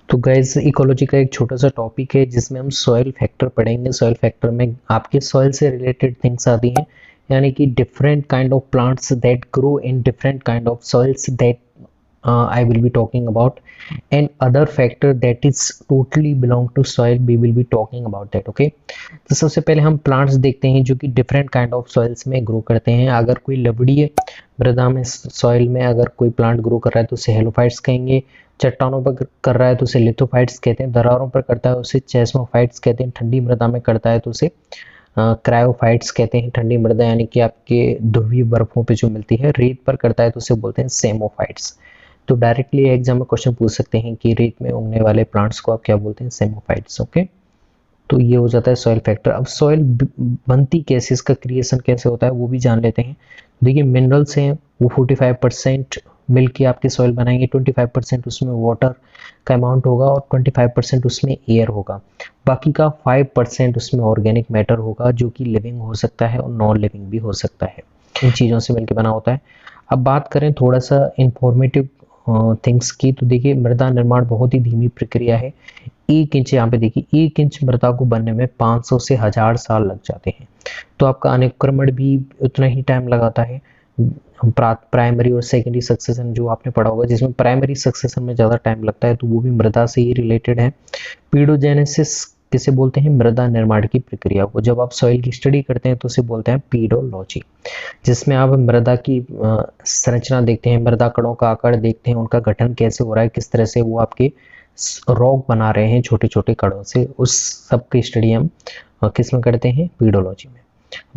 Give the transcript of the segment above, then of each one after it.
तो guys ecology का एक छोटा सा टॉपिक है जिसमें हम सॉइल फैक्टर पढ़ेंगे। सॉइल फैक्टर में आपके सॉइल से रिलेटेड थिंग्स आती हैं, यानी कि different kind of plants that grow in different kind of soils that I will be talking about, and other factor that is totally belong to soil we will be talking about that. Okay, तो सबसे पहले हम plants देखते हैं जो कि different kind of soils में grow करते हैं। अगर कोई लवणीय मृदा में सॉइल में अगर कोई प्लांट ग्रो कर रहा है तो उसे हेलोफाइट्स कहेंगे। चट्टानों पर कर रहा है तो उसे लिथोफाइट्स कहते हैं। दरारों पर करता है उसे चेस्मोफाइट्स कहते हैं। ठंडी मृदा में करता है तो उसे क्रायोफाइट्स कहते हैं। ठंडी मृदा यानी कि आपके ध्रुवीय बर्फों पे जो मिलती है। रेत पर करता है तो उसे बोलते हैं सेमोफाइट्स। तो डायरेक्टली एग्जाम में क्वेश्चन पूछ सकते हैं कि रेत में उगने वाले प्लांट्स को आप क्या बोलते हैं? सेमोफाइट्स। ओके, तो ये हो जाता है सॉइल फैक्टर। अब सॉइल बनती कैसे, इसका क्रिएशन कैसे होता है वो भी जान लेते हैं। देखिए मिनरल्स हैं वो 45% मिलके आपकी सॉइल बनाएंगे, 25% उसमें वाटर का अमाउंट होगा और 25% उसमें एयर होगा। बाकी का 5% उसमें ऑर्गेनिक मैटर होगा जो कि लिविंग हो सकता है और नॉन लिविंग भी हो सकता है। इन चीज़ों से मिलकर बना होता है। अब बात करें थोड़ा सा इंफॉर्मेटिव थिंग्स की, तो देखिए मृदा निर्माण बहुत ही धीमी प्रक्रिया है। 1 इंच, यहाँ पे देखिए 1 इंच मृदा को बनने में 500 से 1000 साल लग जाते हैं। तो आपका अनुक्रमण भी उतना ही टाइम लगाता है। प्राइमरी और सेकेंडरी सक्सेशन जो आपने पढ़ा होगा, जिसमें प्राइमरी सक्सेशन में ज़्यादा टाइम लगता है, तो वो भी मृदा से ही रिलेटेड है। पीडोजेनेसिस किसे बोलते हैं? मृदा निर्माण की प्रक्रिया को। जब आप सॉइल की स्टडी करते हैं तो उसे बोलते हैं पीडोलॉजी, जिसमें आप मृदा की संरचना देखते हैं, मृदा कणों का आकार देखते हैं, उनका गठन कैसे हो रहा है, किस तरह से वो आपके रॉक बना रहे हैं छोटे छोटे कणों से, उस सब की स्टडी हम किस में करते हैं? पीडोलॉजी में।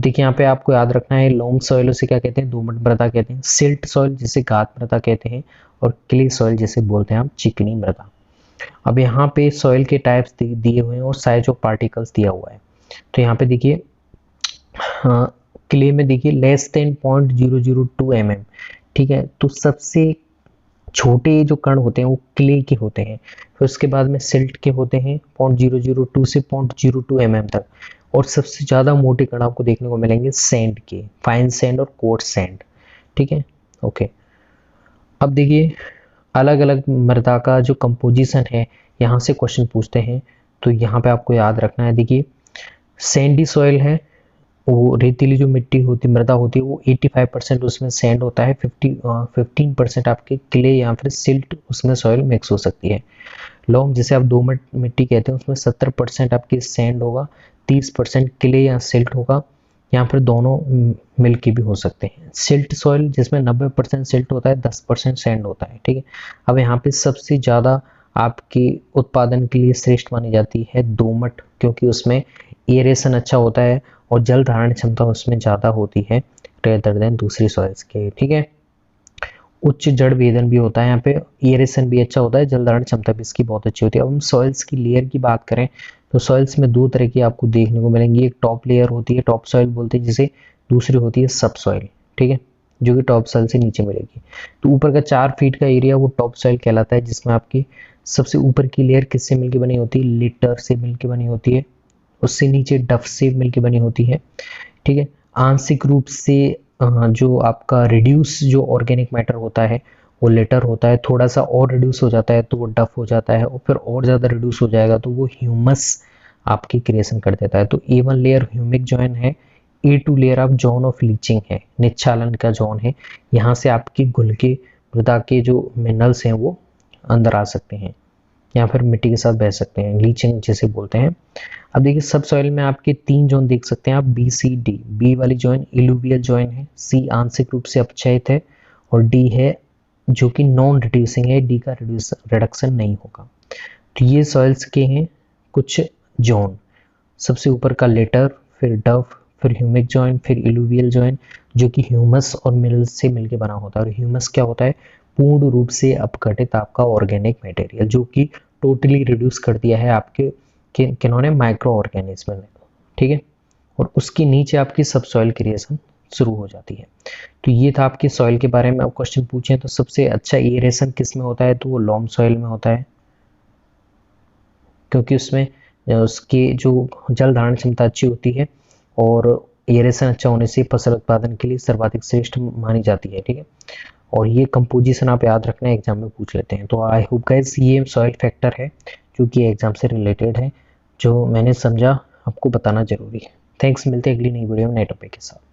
देखिए यहाँ पे आपको याद रखना है, लोम सॉइल उसे क्या कहते हैं? दोमट मृदा कहते हैं। सिल्ट सॉइल जिसे गाद मृदा कहते हैं, और क्ले सॉइल जिसे बोलते हैं हम चिकनी मृदा। अब यहाँ पे सॉइल के टाइप्स दिए हुए हैं और साइज ऑफ पार्टिकल्स दिया हुआ है। तो यहाँ पे देखिए क्ले में देखिए लेस देन 0.002 mm, ठीक है। तो सबसे छोटे जो कण होते हैं वो क्ले के होते हैं। फिर उसके बाद में सिल्ट के होते हैं 0.002 से 0.02 mm तक। और सबसे ज़्यादा मोटे कण आपको देखने को मिलेंगे सैंड के, फाइन सैंड और कोर्स सैंड, ठीक है। ओके, अब देखिए अलग अलग मृदा का जो कंपोजिशन है, यहाँ से क्वेश्चन पूछते हैं। तो यहाँ पे आपको याद रखना है, देखिए सैंडी सॉइल है, वो रेतीली जो मिट्टी होती मृदा होती है वो 85% उसमें सैंड होता है। 15% आपके क्ले या फिर सिल्ट उसमें सॉइल मिक्स हो सकती है। लोम जिसे आप दोमट मिट्टी कहते हैं उसमें 70% आपकी सैंड होगा, 30% क्ले या सिल्ट होगा, या फिर दोनों मिलके भी हो सकते हैं। सिल्ट सॉइल जिसमें 90% सिल्ट होता है, 10% सैंड होता है, ठीक है। अब यहाँ पे सबसे ज़्यादा आपके उत्पादन के लिए श्रेष्ठ मानी जाती है दोमट, क्योंकि उसमें एरेशन अच्छा होता है और जल धारण क्षमता उसमें ज़्यादा होती है रेदर देन दूसरी सॉइल्स के, ठीक है। उच्च जड़ वेदन भी होता है, यहाँ पे एरेशन भी अच्छा होता है, जल धारण क्षमता भी इसकी बहुत अच्छी होती है। अब हम सॉइल्स की लेयर की बात करें तो सॉइल्स में दो तरह की आपको देखने को मिलेंगी। एक टॉप लेयर होती है, टॉप सॉइल बोलते हैं जिसे, दूसरी होती है सब सॉइल, ठीक है, जो कि टॉप सॉइल से नीचे मिलेगी। तो ऊपर का 4 फीट का एरिया वो टॉप सॉइल कहलाता है, जिसमें आपकी सबसे ऊपर की लेयर किससे मिलकर बनी होती है? लिटर से मिलकर बनी होती है। उससे नीचे डफ से मिलकर बनी होती है, ठीक है। आंशिक रूप से जो आपका रिड्यूस जो ऑर्गेनिक मैटर होता है वो लेटर होता है। थोड़ा सा और रिड्यूस हो जाता है तो वो डफ हो जाता है, और फिर और ज़्यादा रिड्यूस हो जाएगा तो वो ह्यूमस आपकी क्रिएशन कर देता है। तो A1 लेयर ह्यूमिक जॉन है, A2 लेयर आप जोन ऑफ लीचिंग है, निच्छालन का जोन है। यहाँ से आपकी घुल के मृदा के जो मिनरल्स हैं वो अंदर आ सकते हैं या फिर मिट्टी के साथ बह सकते हैं, लीचिंग जिसे बोलते हैं। अब देखिए सब सॉइल में आपके 3 जोन देख सकते हैं आप, B-C-D। बी वाली जॉइन इलुवियल जॉइन है, सी आंशिक रूप से अपक्षयित है, और डी है जो कि नॉन रिड्यूसिंग है, डी का रिडक्शन नहीं होगा। तो ये सॉइल्स के हैं कुछ जोन। सबसे ऊपर का लेटर, फिर डफ, फिर ह्यूमिक जॉइन, फिर इलुवियल जॉइन, जो कि ह्यूमस और मिनरल से मिलकर बना होता है। और ह्यूमस क्या होता है? पूर्ण रूप से अपघटित आपका ऑर्गेनिक मटेरियल, जो कि टोटली रिड्यूस कर दिया है आपके किन्होंने? माइक्रो ऑर्गेनिज्म ने, ठीक है। और उसके नीचे आपकी सब सॉइल क्रिएशन शुरू हो जाती है। तो ये था आपके सॉइल के बारे में। अब क्वेश्चन पूछें तो सबसे अच्छा एरेशन किस में होता है? तो वो लॉम सॉइल में होता है, क्योंकि उसमें उसकी जो जल धारण क्षमता अच्छी होती है और एरेशन अच्छा होने से फसल उत्पादन के लिए सर्वाधिक श्रेष्ठ मानी जाती है, ठीक है। और ये कंपोजिशन आप याद रखना, एग्जाम में पूछ लेते हैं। तो आई होप गाइस ये सॉइल फैक्टर है जो कि एग्जाम से रिलेटेड है, जो मैंने समझा आपको बताना ज़रूरी है। थैंक्स, मिलते हैं अगली नई वीडियो में नए टॉपिक के साथ।